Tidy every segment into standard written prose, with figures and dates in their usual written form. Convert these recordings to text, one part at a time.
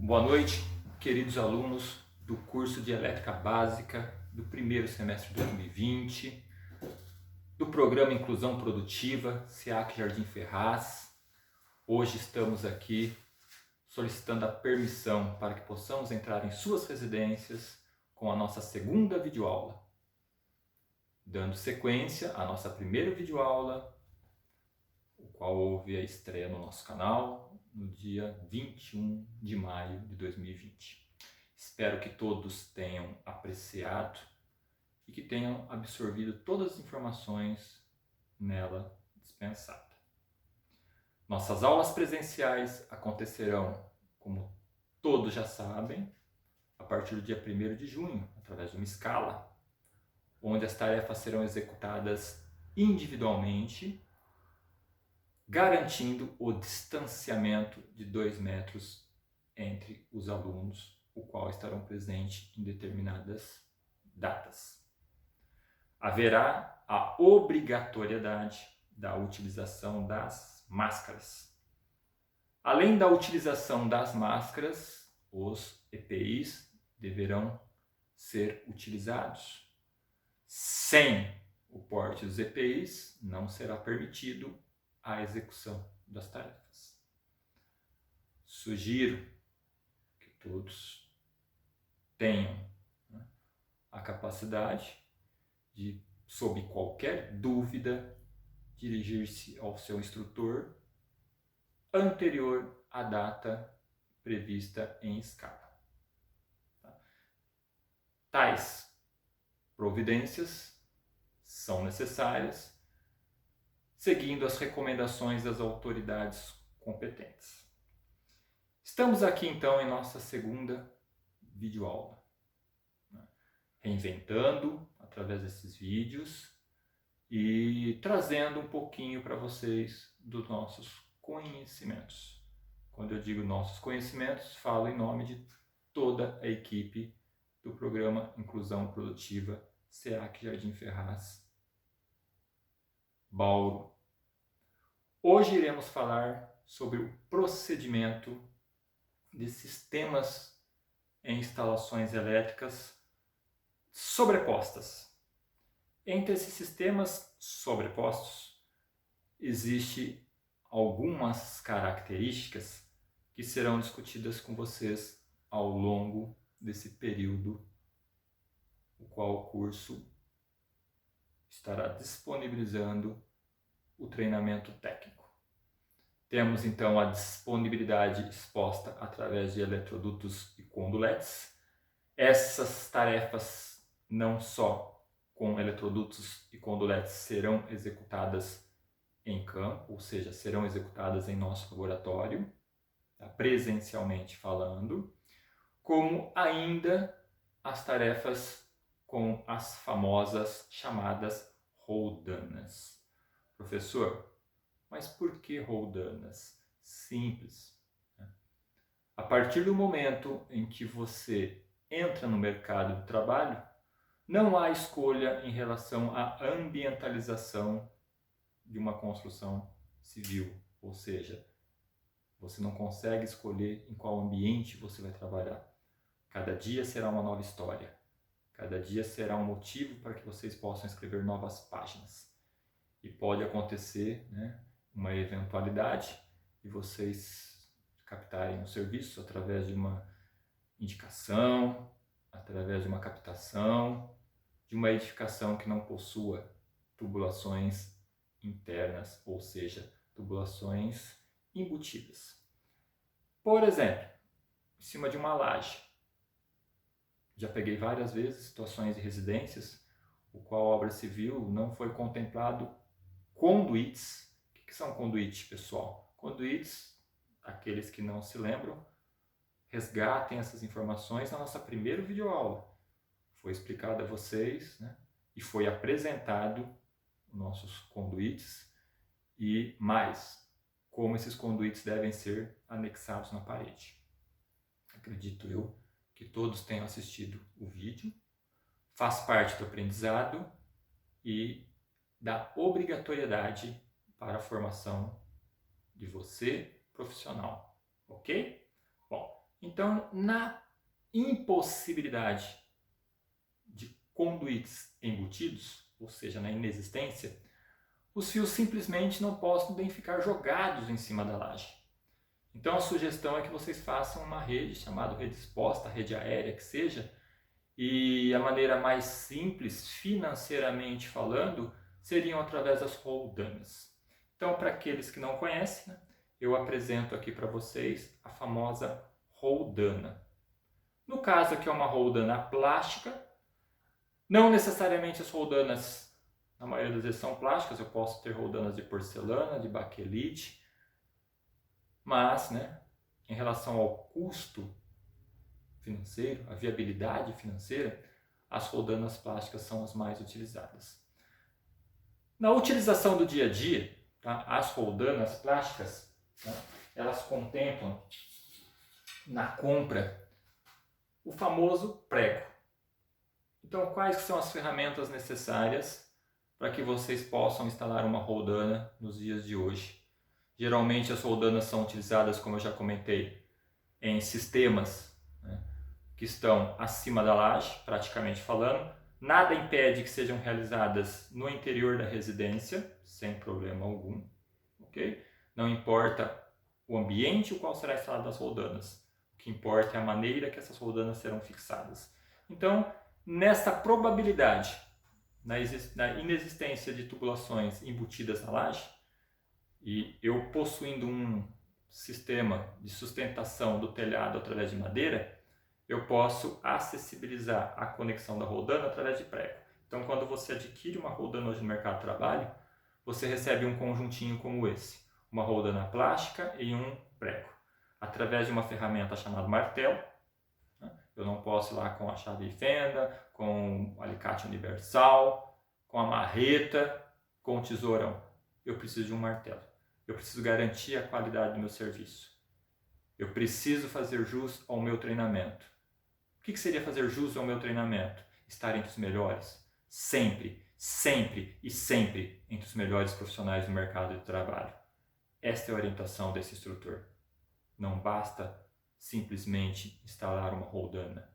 Boa noite, queridos alunos do curso de Elétrica Básica do primeiro semestre de 2020, do programa Inclusão Produtiva, SEAC Jardim Ferraz. Hoje estamos aqui solicitando a permissão para que possamos entrar em suas residências com a nossa segunda videoaula, dando sequência à nossa primeira videoaula, o qual houve a estreia no nosso canal no dia 21 de maio de 2020. Espero que todos tenham apreciado e que tenham absorvido todas as informações nela dispensadas. Nossas aulas presenciais acontecerão, como todos já sabem, a partir do dia 1º de junho, através de uma escala, onde as tarefas serão executadas individualmente, garantindo o distanciamento de 2 metros entre os alunos, o qual estarão presentes em determinadas datas. Haverá a obrigatoriedade da utilização das máscaras. Além da utilização das máscaras, os EPIs deverão ser utilizados. Sem o porte dos EPIs, não será permitido a execução das tarefas. Sugiro que todos tenham a capacidade de, sob qualquer dúvida, dirigir-se ao seu instrutor anterior à data prevista em escala. Tais providências são necessárias seguindo as recomendações das autoridades competentes. Estamos aqui então em nossa segunda videoaula, reinventando através desses vídeos e trazendo um pouquinho para vocês dos nossos conhecimentos. Quando eu digo nossos conhecimentos, falo em nome de toda a equipe do programa Inclusão Produtiva SEAC Jardim Ferraz, Bauru. Hoje iremos falar sobre o procedimento de sistemas em instalações elétricas sobrepostas. Entre esses sistemas sobrepostos, existem algumas características que serão discutidas com vocês ao longo desse período, o qual o curso estará disponibilizando o treinamento técnico. Temos então a disponibilidade exposta através de eletrodutos e conduletes. Essas tarefas, não só com eletrodutos e conduletes, serão executadas em campo, ou seja, serão executadas em nosso laboratório, presencialmente falando, como ainda as tarefas com as famosas chamadas roldanas. Professor, mas por que roldanas? Simples. A partir do momento em que você entra no mercado de trabalho, não há escolha em relação à ambientalização de uma construção civil, ou seja, você não consegue escolher em qual ambiente você vai trabalhar. Cada dia será uma nova história. Cada dia será um motivo para que vocês possam escrever novas páginas. E pode acontecer, uma eventualidade de vocês captarem um serviço através de uma indicação, através de uma captação, de uma edificação que não possua tubulações internas, ou seja, tubulações embutidas. Por exemplo, em cima de uma laje. Já peguei várias vezes situações de residências, o qual a obra civil não foi contemplado conduítes. O que são conduítes, pessoal? Conduítes, aqueles que não se lembram, resgatem essas informações na nossa primeira videoaula. Foi explicado a vocês, e foi apresentado os nossos conduítes e mais, como esses conduítes devem ser anexados na parede. Acredito eu que todos tenham assistido o vídeo, faz parte do aprendizado e da obrigatoriedade para a formação de você profissional, ok? Bom, Então, na impossibilidade de conduítes embutidos, ou seja, na inexistência, os fios simplesmente não podem ficar jogados em cima da laje. Então a sugestão é que vocês façam uma rede chamada rede exposta, rede aérea que seja, e a maneira mais simples, financeiramente falando, seriam através das roldanas. Então, para aqueles que não conhecem, né, eu apresento aqui para vocês a famosa roldana. No caso aqui é uma roldana plástica, não necessariamente as roldanas, na maioria das vezes são plásticas, eu posso ter roldanas de porcelana, de baquelite, mas, né, em relação ao custo financeiro, a viabilidade financeira, as roldanas plásticas são as mais utilizadas. Na utilização do dia a dia, tá, as roldanas plásticas, tá, elas contemplam na compra o famoso prego. Então, quais são as ferramentas necessárias para que vocês possam instalar uma roldana nos dias de hoje? Geralmente as roldanas são utilizadas, como eu já comentei, em sistemas, né, que estão acima da laje, praticamente falando. Nada impede que sejam realizadas no interior da residência, sem problema algum, ok? Não importa o ambiente o qual será instalado as roldanas. O que importa é a maneira que essas roldanas serão fixadas. Então, nessa probabilidade, na inexistência de tubulações embutidas na laje, e eu possuindo um sistema de sustentação do telhado através de madeira, eu posso acessibilizar a conexão da roldana através de prego. Então, quando você adquire uma roldana hoje no mercado de trabalho, você recebe um conjuntinho como esse, uma roldana plástica e um prego, através de uma ferramenta chamada martelo. Eu não posso ir lá com a chave de fenda, com o alicate universal, com a marreta, com o tesourão. Eu preciso de um martelo. Eu preciso garantir a qualidade do meu serviço. Eu preciso fazer jus ao meu treinamento. O que seria fazer jus ao meu treinamento? Estar entre os melhores. Sempre, sempre e sempre entre os melhores profissionais do mercado de trabalho. Esta é a orientação desse instrutor. Não basta simplesmente instalar uma roldana.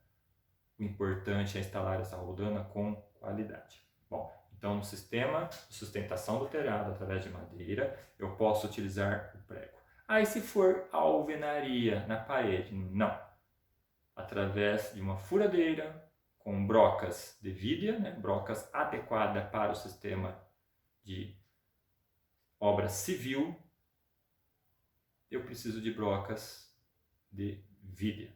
O importante é instalar essa roldana com qualidade. Bom, então no sistema de sustentação do telhado através de madeira, eu posso utilizar o prego. Aí se for a alvenaria na parede, não. Através de uma furadeira com brocas de vidia, né, brocas adequadas para o sistema de obra civil, eu preciso de brocas de vidia.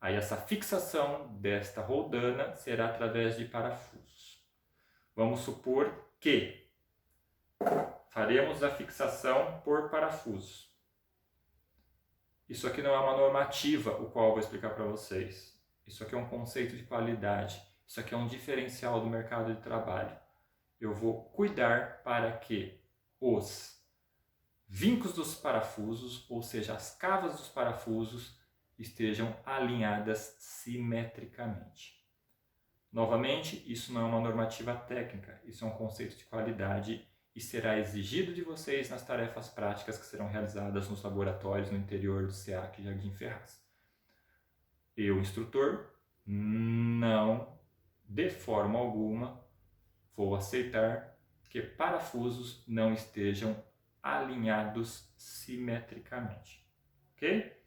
Aí essa fixação desta roldana será através de parafusos. Vamos supor que faremos a fixação por parafusos. Isso aqui não é uma normativa, o qual eu vou explicar para vocês. Isso aqui é um conceito de qualidade. Isso aqui é um diferencial do mercado de trabalho. Eu vou cuidar para que os vincos dos parafusos, ou seja, as cavas dos parafusos, estejam alinhadas simetricamente. Novamente, isso não é uma normativa técnica, isso é um conceito de qualidade e será exigido de vocês nas tarefas práticas que serão realizadas nos laboratórios no interior do SEAC Jardim Ferraz. Eu, instrutor, não, de forma alguma, vou aceitar que parafusos não estejam alinhados simetricamente, ok?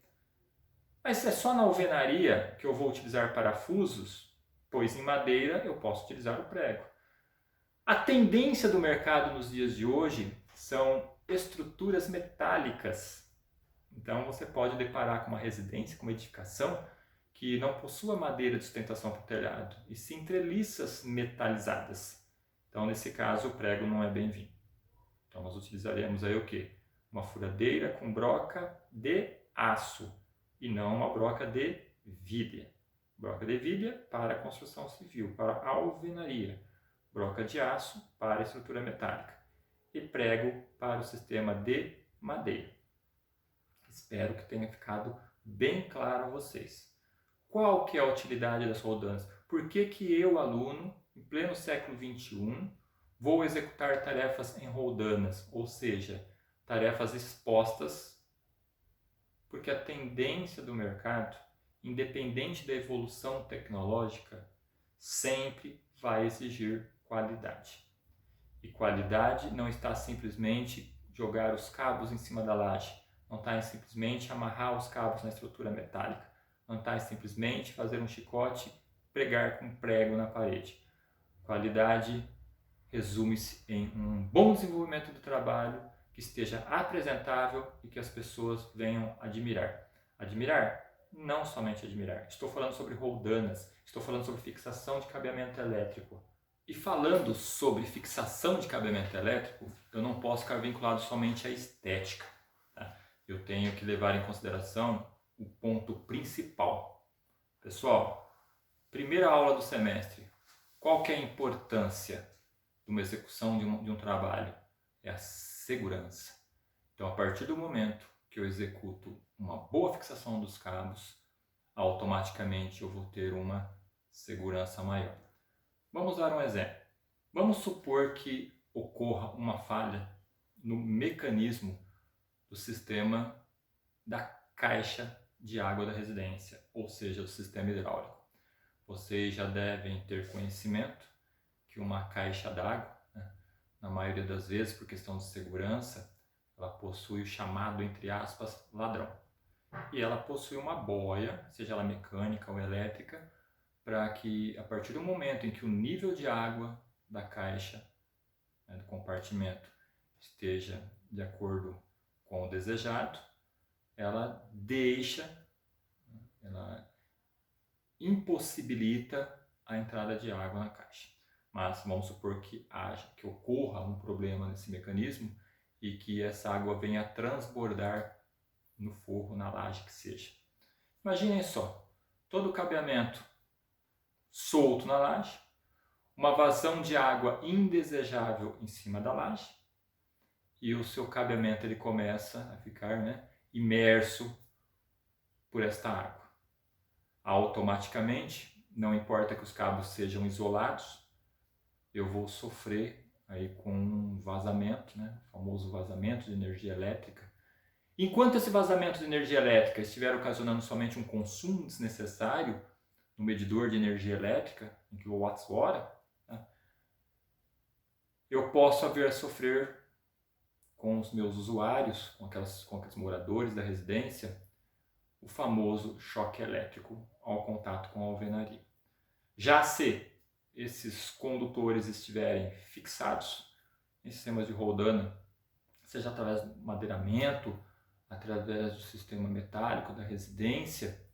Mas é só na alvenaria que eu vou utilizar parafusos, pois em madeira eu posso utilizar o prego. A tendência do mercado nos dias de hoje são estruturas metálicas. Então você pode deparar com uma residência, com uma edificação que não possua madeira de sustentação para o telhado, e sim treliças metalizadas. Então nesse caso o prego não é bem-vindo. Então nós utilizaremos aí o quê? Uma furadeira com broca de aço e não uma broca de vidia. Broca de vidia para a construção civil, para a alvenaria. Broca de aço para a estrutura metálica. E prego para o sistema de madeira. Espero que tenha ficado bem claro a vocês. Qual que é a utilidade das roldanas? Por que eu, aluno, em pleno século XXI, vou executar tarefas em roldanas, ou seja, tarefas expostas Porque a tendência do mercado, independente da evolução tecnológica, sempre vai exigir qualidade. E qualidade não está simplesmente jogar os cabos em cima da laje, não está em simplesmente amarrar os cabos na estrutura metálica, não está em simplesmente fazer um chicote e pregar com um prego na parede. Qualidade resume-se em um bom desenvolvimento do trabalho que esteja apresentável e que as pessoas venham admirar. Admirar? Não somente admirar. Estou falando sobre roldanas, estou falando sobre fixação de cabeamento elétrico. E falando sobre fixação de cabeamento elétrico, eu não posso ficar vinculado somente à estética. Tá? Eu tenho que levar em consideração o ponto principal. Pessoal, primeira aula do semestre. Qual que é a importância de uma execução de um trabalho? É a segurança. Então, a partir do momento que eu executo uma boa fixação dos cabos, automaticamente eu vou ter uma segurança maior. Vamos dar um exemplo. Vamos supor que ocorra uma falha no mecanismo do sistema da caixa de água da residência, ou seja, do sistema hidráulico. Vocês já devem ter conhecimento que uma caixa d'água, né, na maioria das vezes, por questão de segurança, ela possui o chamado, entre aspas, ladrão. E ela possui uma boia, seja ela mecânica ou elétrica, para que a partir do momento em que o nível de água da caixa, né, do compartimento, esteja de acordo com o desejado, ela impossibilita a entrada de água na caixa. Mas vamos supor que ocorra um problema nesse mecanismo e que essa água venha a transbordar no forro, na laje que seja. Imaginem só, todo o cabeamento solto na laje, uma vazão de água indesejável em cima da laje e o seu cabeamento ele começa a ficar, né, imerso por esta água. Automaticamente, não importa que os cabos sejam isolados, eu vou sofrer aí com um vazamento, né, o famoso vazamento de energia elétrica. Enquanto esse vazamento de energia elétrica estiver ocasionando somente um consumo desnecessário no medidor de energia elétrica, em quilowatts-hora, né, eu posso vir a sofrer com os meus usuários, com aqueles moradores da residência, o famoso choque elétrico ao contato com a alvenaria. Já se esses condutores estiverem fixados em sistemas de roldana, seja através do madeiramento, através do sistema metálico da residência,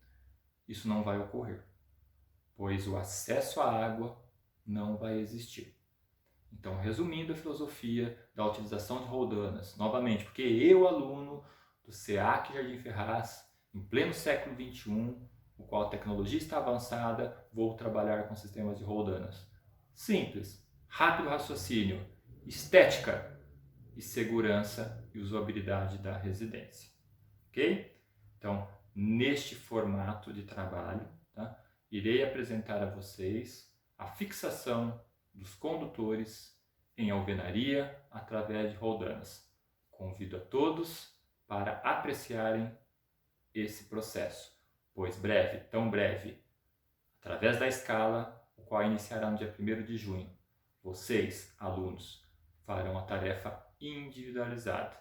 isso não vai ocorrer, pois o acesso à água não vai existir. Então, resumindo a filosofia da utilização de roldanas, novamente, porque eu, aluno do SEAC Jardim Ferraz, em pleno século XXI, o qual a tecnologia está avançada, vou trabalhar com sistemas de roldanas. Simples, rápido raciocínio, estética e segurança e usabilidade da residência. Ok? Então, neste formato de trabalho, tá, irei apresentar a vocês a fixação dos condutores em alvenaria através de roldanas. Convido a todos para apreciarem esse processo, pois breve, tão breve, através da escala, o qual iniciará no dia 1º de junho, vocês, alunos, farão a tarefa individualizada.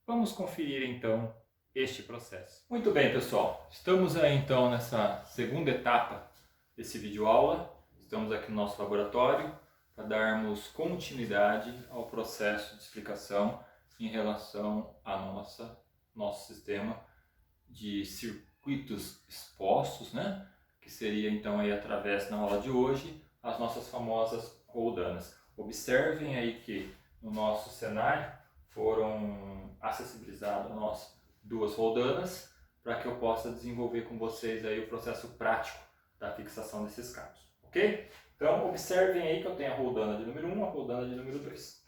Vamos conferir então este processo. Muito bem, pessoal, estamos aí então nessa segunda etapa desse vídeo aula. Estamos aqui no nosso laboratório para darmos continuidade ao processo de explicação em relação ao nosso sistema de circuitos expostos, né? Que seria então aí através, na aula de hoje, as nossas famosas roldanas. Observem aí que no nosso cenário foram acessibilizadas a nós 2 roldanas para que eu possa desenvolver com vocês aí o processo prático da fixação desses cabos, ok? Então observem aí que eu tenho a roldana de número 1, a roldana de número 2.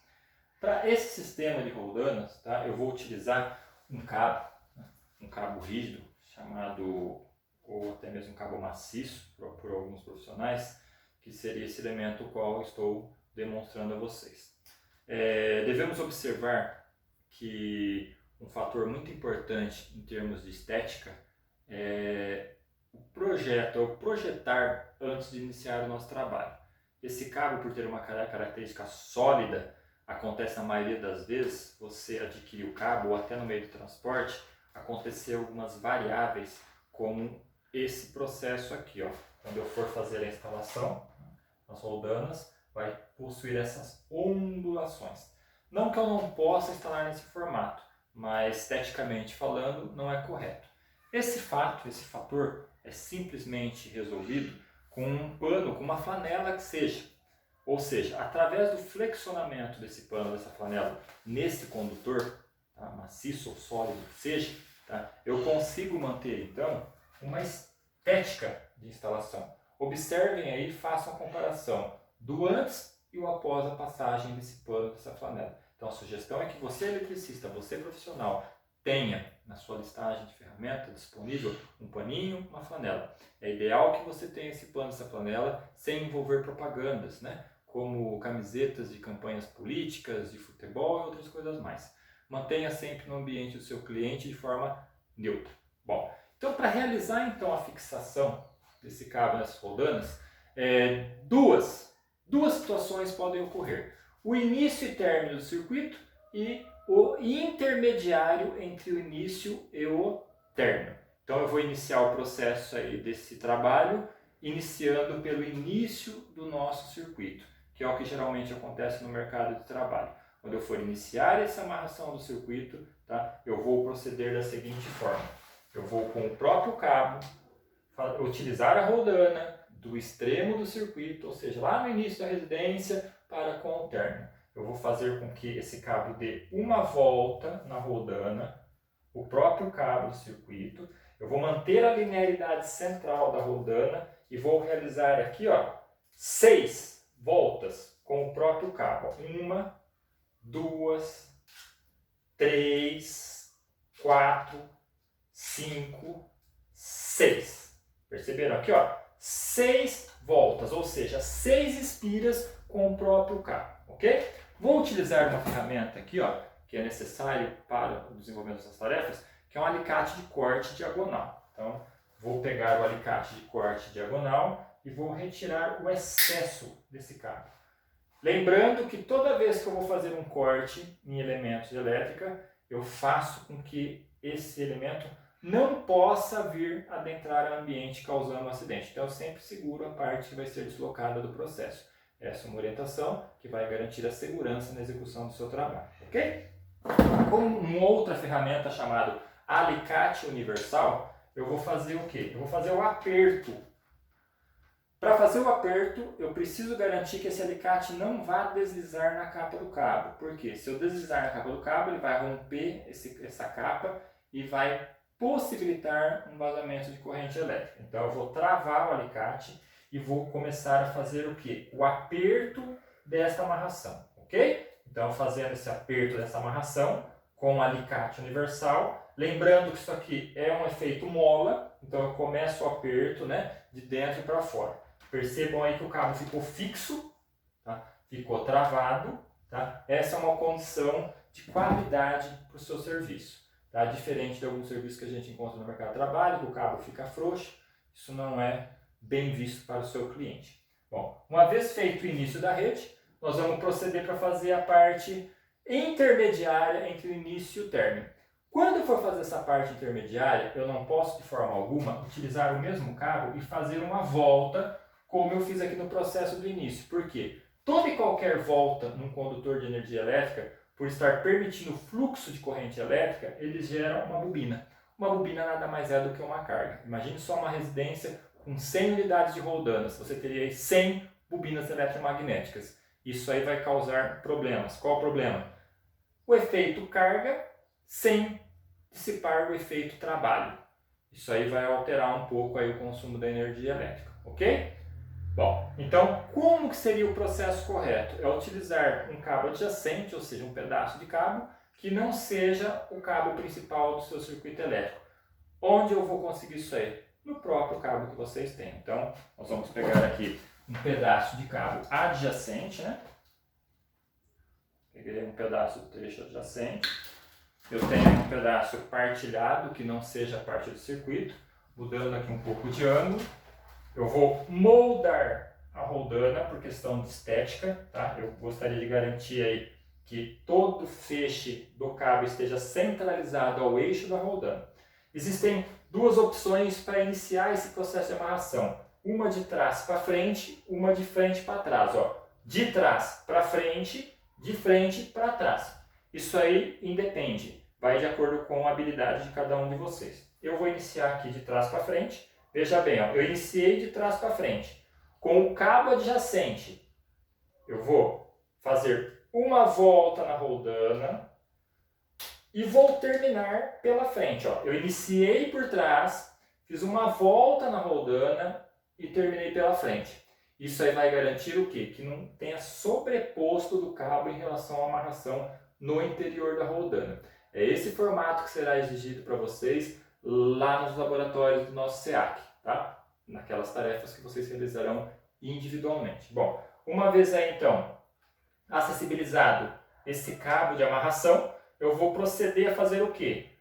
Para esse sistema de roldanas, tá, eu vou utilizar um cabo rígido, chamado, ou até mesmo um cabo maciço, por alguns profissionais, que seria esse elemento o qual estou demonstrando a vocês. Devemos observar que um fator muito importante em termos de estética é o projeto, ou projetar antes de iniciar o nosso trabalho. Esse cabo, por ter uma característica sólida, acontece na maioria das vezes, você adquirir o cabo ou até no meio do transporte, acontecer algumas variáveis, como esse processo aqui, ó. Quando eu for fazer a instalação, as roldanas, vai possuir essas ondulações. Não que eu não possa instalar nesse formato, mas esteticamente falando, não é correto. Esse fator é simplesmente resolvido com um pano, com uma flanela que seja. Ou seja, através do flexionamento desse pano, dessa flanela, nesse condutor, tá, maciço ou sólido que seja, tá, eu consigo manter então uma estética de instalação. Observem aí, façam a comparação do antes e o após a passagem desse pano, dessa flanela. Então a sugestão é que você, eletricista, você profissional, tenha na sua listagem de ferramentas disponível um paninho, uma flanela. É ideal que você tenha esse pano, essa flanela, sem envolver propagandas, né? Como camisetas de campanhas políticas, de futebol e outras coisas mais. Mantenha sempre no ambiente do seu cliente de forma neutra. Bom, então para realizar então a fixação desse cabo nessas roldanas, duas situações podem ocorrer. O início e término do circuito e o intermediário entre o início e o término. Então eu vou iniciar o processo aí desse trabalho iniciando pelo início do nosso circuito, que é o que geralmente acontece no mercado de trabalho. Quando eu for iniciar essa amarração do circuito, tá, eu vou proceder da seguinte forma. Eu vou com o próprio cabo utilizar a roldana do extremo do circuito, ou seja, lá no início da residência para com o término. Eu vou fazer com que esse cabo dê uma volta na roldana, o próprio cabo do circuito. Eu vou manter a linearidade central da roldana e vou realizar aqui, ó, 6 voltas com o próprio cabo. 1, 2, 3, 4, 5, 6. Perceberam aqui, ó? 6 voltas, ou seja, 6 espiras com o próprio cabo, ok? Vou utilizar uma ferramenta aqui, ó, que é necessário para o desenvolvimento dessas tarefas, que é um alicate de corte diagonal. Então, vou pegar o alicate de corte diagonal e vou retirar o excesso desse cabo. Lembrando que toda vez que eu vou fazer um corte em elementos de elétrica, eu faço com que esse elemento não possa vir adentrar o ambiente causando um acidente. Então eu sempre seguro a parte que vai ser deslocada do processo. Essa é uma orientação que vai garantir a segurança na execução do seu trabalho, ok? Com uma outra ferramenta chamada alicate universal, eu vou fazer o quê? Eu vou fazer o aperto. Para fazer o aperto, eu preciso garantir que esse alicate não vá deslizar na capa do cabo. Por quê? Se eu deslizar na capa do cabo, ele vai romper essa capa e vai possibilitar um vazamento de corrente elétrica. Então eu vou travar o alicate e vou começar a fazer o quê? O aperto desta amarração, ok? Então fazendo esse aperto dessa amarração com o alicate universal, lembrando que isso aqui é um efeito mola, então eu começo o aperto, né, de dentro para fora. Percebam aí que o cabo ficou fixo, tá? Ficou travado, tá? Essa é uma condição de qualidade para o seu serviço. Tá? Diferente de alguns serviços que a gente encontra no mercado de trabalho, que o cabo fica frouxo, isso não é bem visto para o seu cliente. Bom, uma vez feito o início da rede, nós vamos proceder para fazer a parte intermediária entre o início e o término. Quando eu for fazer essa parte intermediária, eu não posso de forma alguma utilizar o mesmo cabo e fazer uma volta como eu fiz aqui no processo do início. Por quê? Toda e qualquer volta num condutor de energia elétrica, por estar permitindo o fluxo de corrente elétrica, eles geram uma bobina. Uma bobina nada mais é do que uma carga. Imagine só uma residência com 100 unidades de roldanas. Você teria aí 100 bobinas eletromagnéticas. Isso aí vai causar problemas. Qual o problema? O efeito carga sem dissipar o efeito trabalho. Isso aí vai alterar um pouco aí o consumo da energia elétrica, ok? Bom, então como que seria o processo correto? É utilizar um cabo adjacente, ou seja, um pedaço de cabo, que não seja o cabo principal do seu circuito elétrico. Onde eu vou conseguir isso aí? No próprio cabo que vocês têm. Então, nós vamos pegar aqui um pedaço de cabo adjacente, né? Peguei um pedaço do trecho adjacente. eu tenho um pedaço partilhado que não seja parte do circuito, mudando aqui um pouco de ângulo. Eu vou moldar a roldana por questão de estética, tá? Eu gostaria de garantir aí que todo o feixe do cabo esteja centralizado ao eixo da roldana. Existem duas opções para iniciar esse processo de amarração. Uma de trás para frente, uma de frente para trás. Ó. De trás para frente, de frente para trás. Isso aí independe, vai de acordo com a habilidade de cada um de vocês. Eu vou iniciar aqui de trás para frente. Veja bem, ó, eu iniciei de trás para frente. Com o cabo adjacente, eu vou fazer uma volta na roldana e vou terminar pela frente. Ó. Eu iniciei por trás, fiz uma volta na roldana e terminei pela frente. Isso aí vai garantir o quê? Que não tenha sobreposto do cabo em relação à amarração no interior da roldana. É esse formato que será exigido para vocês lá nos laboratórios do nosso SEAC, tá? Naquelas tarefas que vocês realizarão individualmente. Bom, uma vez aí então acessibilizado esse cabo de amarração, eu vou proceder a fazer o quê?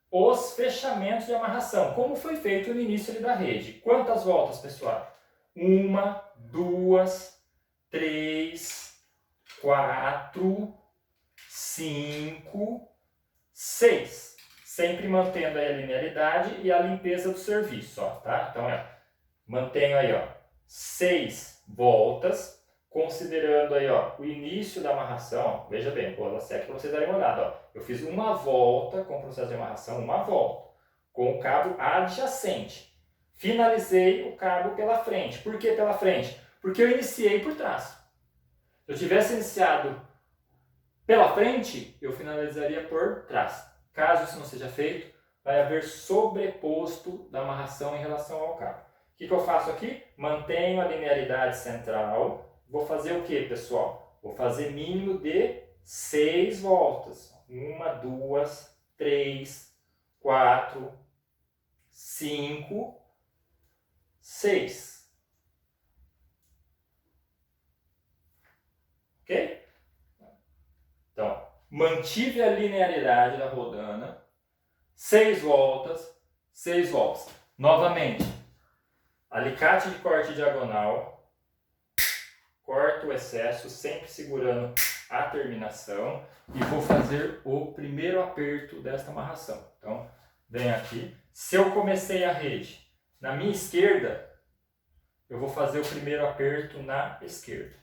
Os fechamentos de amarração, como foi feito no início ali da rede. Quantas voltas, pessoal? 1, 2, 3, 4, 5, 6. Sempre mantendo aí a linearidade e a limpeza do serviço, ó, tá? Então, mantenho aí, ó, 6 voltas, considerando aí, ó, o início da amarração. Ó, veja bem, vou dar aqui para vocês darem uma olhada, ó. Eu fiz uma volta com o processo de amarração, uma volta, com o cabo adjacente. Finalizei o cabo pela frente. Por que pela frente? Porque eu iniciei por trás. Se eu tivesse iniciado pela frente, eu finalizaria por trás. Caso isso não seja feito, vai haver sobreposto da amarração em relação ao cabo. O que eu faço aqui? Mantenho a linearidade central. Vou fazer o que, pessoal? Vou fazer mínimo de 6 voltas. 1, 2, 3, 4, 5, 6. Ok? Então, mantive a linearidade da roldana. 6 voltas, 6 voltas. Novamente, alicate de corte diagonal. Corto o excesso, sempre segurando a terminação. E vou fazer o primeiro aperto desta amarração. Então, venho aqui. Se eu comecei a rede na minha esquerda, eu vou fazer o primeiro aperto na esquerda.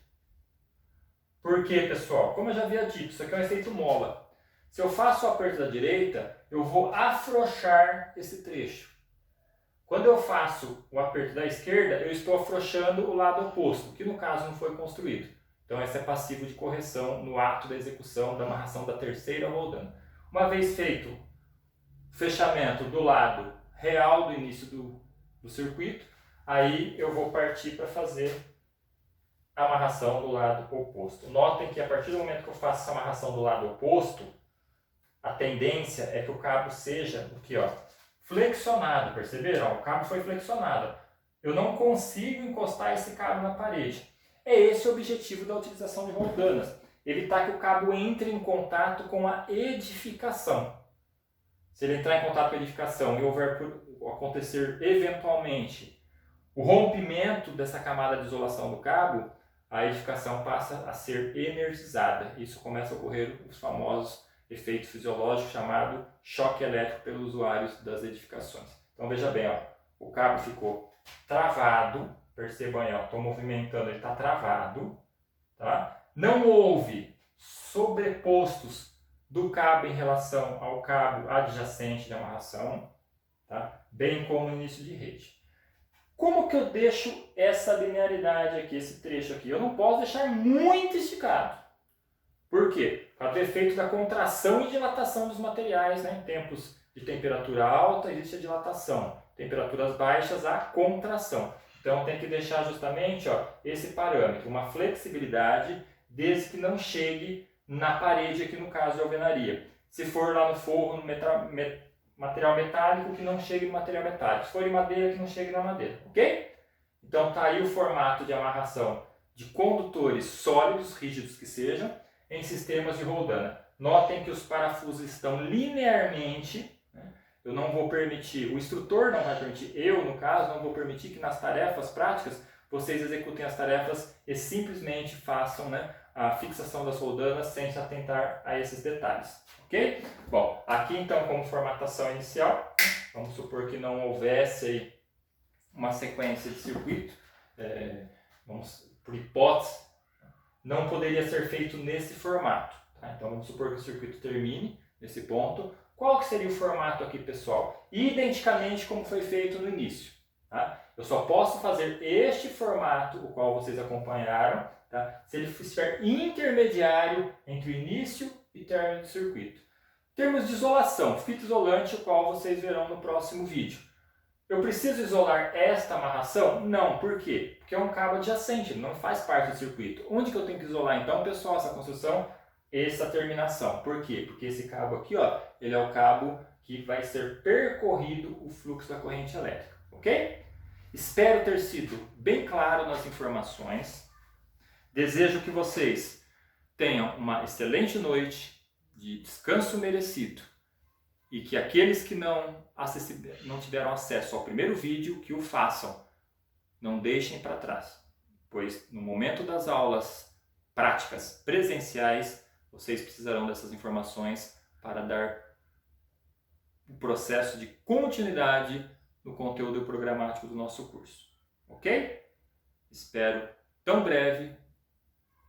Por quê, pessoal? Como eu já havia dito, isso aqui é um efeito mola. Se eu faço o aperto da direita, eu vou afrouxar esse trecho. Quando eu faço o aperto da esquerda, eu estou afrouxando o lado oposto, que no caso não foi construído. Então esse é passivo de correção no ato da execução da amarração da terceira roldana. Uma vez feito o fechamento do lado real do início do circuito, aí eu vou partir para fazer a amarração do lado oposto. Notem que a partir do momento que eu faço essa amarração do lado oposto, a tendência é que o cabo seja o que, ó, flexionado, perceberam? O cabo foi flexionado. Eu não consigo encostar esse cabo na parede. É esse o objetivo da utilização de roldanas. Evitar que o cabo entre em contato com a edificação. Se ele entrar em contato com a edificação e houver por acontecer eventualmente o rompimento dessa camada de isolação do cabo, a edificação passa a ser energizada. Isso começa a ocorrer os famosos efeitos fisiológicos chamados choque elétrico pelos usuários das edificações. Então veja bem, ó, o cabo ficou travado, percebam aí, estou movimentando, ele está travado, tá? Não houve sobrepostos do cabo em relação ao cabo adjacente de amarração, tá? Bem como no início de rede. Como que eu deixo essa linearidade aqui, esse trecho aqui? Eu não posso deixar muito esticado. Por quê? Por causa do efeito da contração e dilatação dos materiais, né? Em tempos de temperatura alta existe a dilatação, temperaturas baixas a contração. Então tem que deixar justamente, ó, esse parâmetro, uma flexibilidade, desde que não chegue na parede, aqui no caso de alvenaria. Se for lá no forro, no material metálico, que não chegue no material metálico. Se for em madeira, que não chegue na madeira, ok? Então está aí o formato de amarração de condutores sólidos, rígidos que sejam, em sistemas de roldana. Notem que os parafusos estão linearmente, né? Eu não vou permitir, o instrutor não vai permitir, eu no caso, não vou permitir que nas tarefas práticas vocês executem as tarefas e simplesmente façam, né, a fixação das roldanas sem se atentar a esses detalhes, ok? Bom, aqui então como formatação inicial, vamos supor que não houvesse aí uma sequência de circuito, por hipótese, não poderia ser feito nesse formato. Tá? Então vamos supor que o circuito termine nesse ponto. Qual que seria o formato aqui, pessoal? Identicamente como foi feito no início. Tá? Eu só posso fazer este formato, o qual vocês acompanharam, tá? Se ele estiver intermediário entre o início e término do circuito. Em termos de isolação, fita isolante, o qual vocês verão no próximo vídeo. Eu preciso isolar esta amarração? Não. Por quê? Porque é um cabo adjacente, ele não faz parte do circuito. Onde que eu tenho que isolar então, pessoal, essa construção? Essa terminação. Por quê? Porque esse cabo aqui, ó, ele é o cabo que vai ser percorrido o fluxo da corrente elétrica, ok? Espero ter sido bem claro nas informações. Desejo que vocês tenham uma excelente noite de descanso merecido e que aqueles que não tiveram acesso ao primeiro vídeo, que o façam. Não deixem para trás, pois no momento das aulas práticas presenciais, vocês precisarão dessas informações para dar o processo de continuidade no conteúdo programático do nosso curso. Ok? Espero tão breve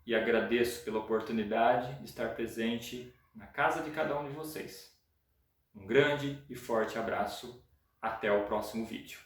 e agradeço pela oportunidade de estar presente na casa de cada um de vocês. Um grande e forte abraço. Até o próximo vídeo.